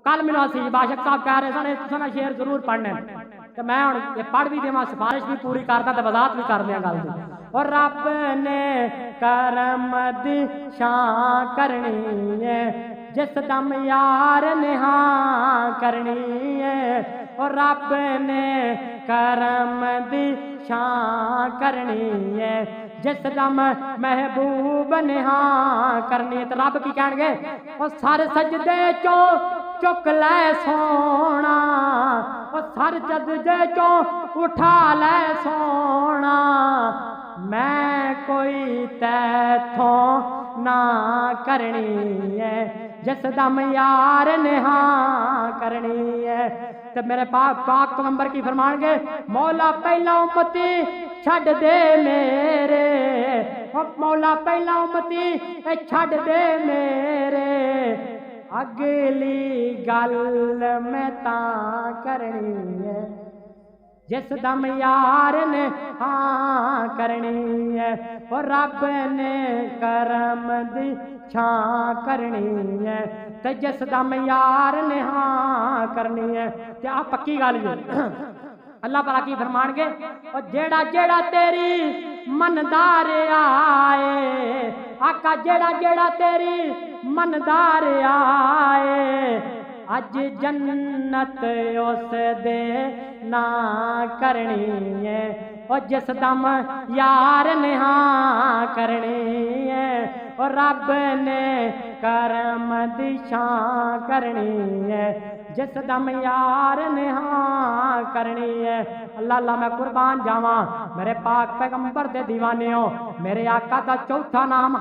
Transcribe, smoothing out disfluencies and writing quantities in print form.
कल मैंने असीस बाशक साहब कह रहे सन तुसां शेर जरूर पढ़ने, तो मैं हुण ये पढ़ भी देवां, सिफारिश भी पूरी करदा ते वजाहत भी कर दियां गल दी। और रब ने करम दी शां करनी है जिस दम यार ने हाँ करनी है। और रब ने करम दी शां करनी है जिस दम महबूब ने हाँ करनी है। तो रब की कहणगे और सर सजदे चो चुक ले सोना, और सर सजदे चो उठा ले सोना, मैं कोई तैथों ना करनी है जिस दम यार ने हाँ करनी है। तो मेरे पाक पैगंबर की फरमानगे मौला पहला उम्मती छड़ दे मेरे, मौला पहला उम्मती छड़ दे मेरे, अगली गल मैं तां करनी है जिस दम यार ने हाँ करनी है। और रब ने करम दी छां करनी है ते जिस दम यार ने हाँ करनी है। ते आ पक्की गल जो अल्लाह भला की फरमानगे और जेड़ा जेड़ा तेरी मनदार आए, आका जेड़ा जेड़ा तेरी मनदार आए, अज जन्नत उस दे ना करनी है और जिस दम यार ने हाँ करनी है। और रब ने करम दी शां करनी है जिस दम यार ने हाँ करनी है। अल्लाह अल्लाह मैं कुर्बान जावा मेरे पाक पैगंबर दे दीवाने हो। मेरे आका दा चौथा नाम